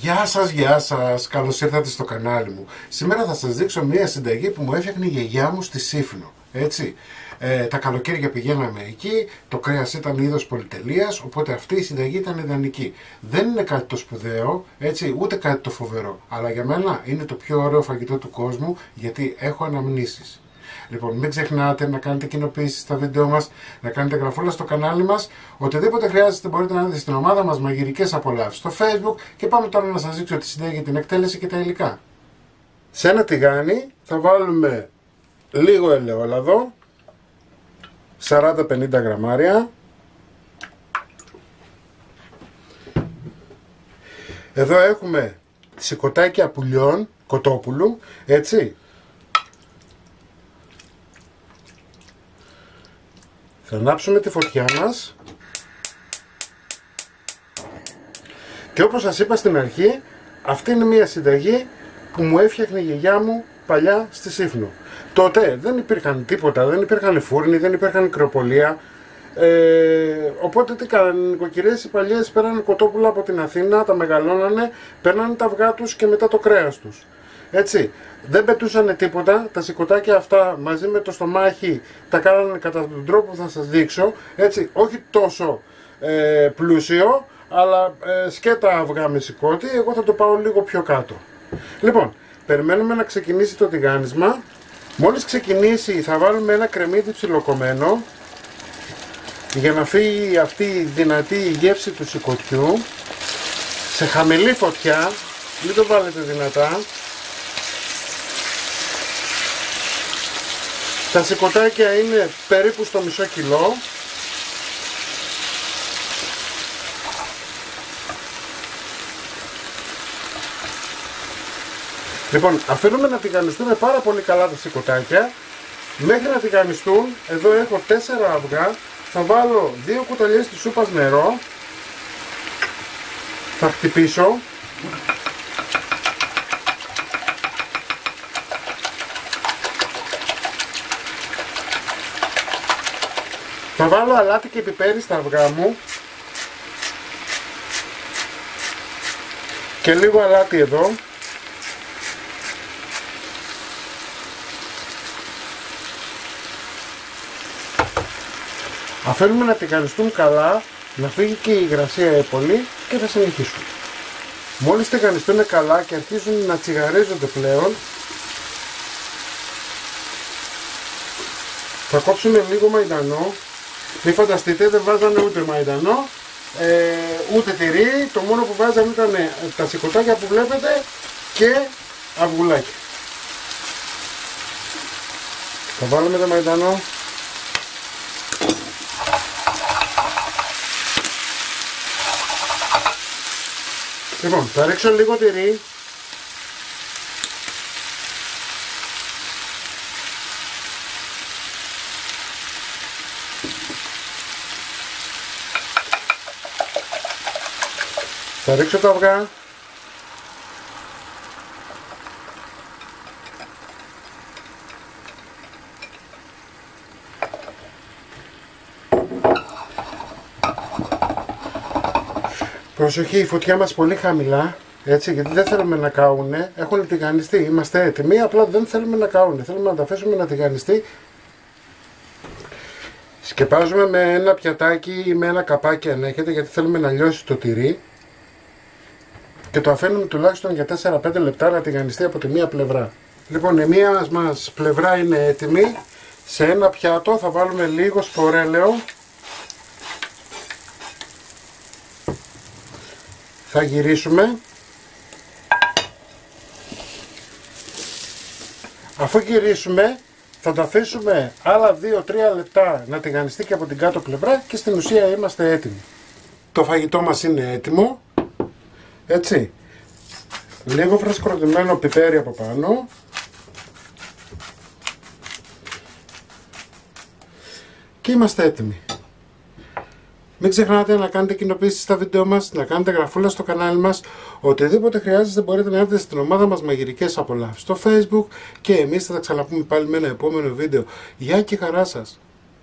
Γεια σας, καλώς ήρθατε στο κανάλι μου. Σήμερα θα σας δείξω μια συνταγή που μου έφτιαχνε η γιαγιά μου στη Σύφνο, έτσι. Τα καλοκαίρια πηγαίναμε εκεί, το κρέας ήταν είδος πολυτελείας, οπότε αυτή η συνταγή ήταν ιδανική. Δεν είναι κάτι το σπουδαίο, έτσι, ούτε κάτι το φοβερό, αλλά για μένα είναι το πιο ωραίο φαγητό του κόσμου, γιατί έχω αναμνήσεις. Λοιπόν, μην ξεχνάτε να κάνετε κοινοποίησεις στα βίντεο μας, να κάνετε γραφούλα στο κανάλι μας. Οτιδήποτε χρειάζεται μπορείτε να δείτε στην ομάδα μας μαγειρικές απολαύσεις στο Facebook. Και πάμε τώρα να σας δείξω τη συνταγή, την εκτέλεση και τα υλικά. Σε ένα τηγάνι θα βάλουμε λίγο ελαιόλαδο, 40-50 γραμμάρια. Εδώ έχουμε σηκωτάκια πουλιών, κοτόπουλου, έτσι. Θα ανάψουμε τη φωτιά μας και όπως σας είπα στην αρχή, αυτή είναι μια συνταγή που μου έφτιαχνε η γιαγιά μου παλιά στη Σύφνο. Τότε δεν υπήρχαν τίποτα, δεν υπήρχαν φούρνοι, δεν υπήρχαν μικροπολία, οπότε τι κάνανε οι νοικοκυρές οι παλιές, πέρανε κοτόπουλα από την Αθήνα, τα μεγαλώνανε, παίρνανε τα αυγά τους και μετά το κρέας τους. Έτσι, δεν πετούσανε τίποτα, τα σηκωτάκια αυτά μαζί με το στομάχι τα κάνανε κατά τον τρόπο που θα σας δείξω, έτσι, όχι τόσο πλούσιο, αλλά σκέτα αυγά με σηκώτη, εγώ θα το πάω λίγο πιο κάτω. Λοιπόν, περιμένουμε να ξεκινήσει το τηγάνισμα. Μόλις ξεκινήσει θα βάλουμε ένα κρεμμύδι ψιλοκομμένο για να φύγει αυτή η δυνατή γεύση του σηκωτιού σε χαμηλή φωτιά, μην το βάλετε δυνατά. Τα σηκωτάκια είναι περίπου στο μισό κιλό. Λοιπόν, αφήνουμε να τηγανιστούν πάρα πολύ καλά τα σηκωτάκια. Μέχρι να τηγανιστούν, εδώ έχω 4 αυγά. Θα βάλω 2 κουταλιές της σούπας νερό. Θα χτυπήσω. Θα βάλω αλάτι και πιπέρι στα αυγά μου και λίγο αλάτι εδώ. Αφήνουμε να τηγανιστούν καλά, να φύγει και η υγρασία πολύ και θα συνεχίσουμε. Μόλις τηγανιστούν καλά και αρχίζουν να τσιγαρίζονται πλέον, θα κόψουμε λίγο μαϊντανό. Μην φανταστείτε, δεν βάζανε ούτε μαϊντανό, ούτε τυρί, το μόνο που βάζανε ήταν τα σηκωτάκια που βλέπετε και αυγουλάκια. Θα βάλουμε το μαϊντανό. Λοιπόν, θα ρίξω λίγο τυρί. Θα ρίξω τα αυγά. Προσοχή, η φωτιά μας πολύ χαμηλά, έτσι, γιατί δεν θέλουμε να κάουνε. Έχουν τηγανιστεί, είμαστε έτοιμοι, απλά δεν θέλουμε να κάουνε. Θέλουμε να τα αφήσουμε να τηγανιστεί. Σκεπάζουμε με ένα πιατάκι ή με ένα καπάκι αν έχετε, γιατί θέλουμε να λιώσει το τυρί. Και το αφήνουμε τουλάχιστον για 4-5 λεπτά να τηγανιστεί από τη μία πλευρά. Λοιπόν, η μία μας πλευρά είναι έτοιμη. Σε ένα πιάτο θα βάλουμε λίγο σφορέλαιο. Θα γυρίσουμε. Αφού γυρίσουμε θα τα αφήσουμε άλλα 2-3 λεπτά να τηγανιστεί και από την κάτω πλευρά και στην ουσία είμαστε έτοιμοι. Το φαγητό μας είναι έτοιμο. Έτσι, λίγο φρεσκορτημένο πιπέρι από πάνω και είμαστε έτοιμοι. Μην ξεχνάτε να κάνετε κοινοποίησεις στα βίντεο μας, να κάνετε γραφούλα στο κανάλι μας. Οτιδήποτε χρειάζεστε μπορείτε να έρθετε στην ομάδα μας μαγειρικές απολαύσεις στο Facebook και εμείς θα τα ξαναπούμε πάλι με ένα επόμενο βίντεο. Γεια και χαρά σας!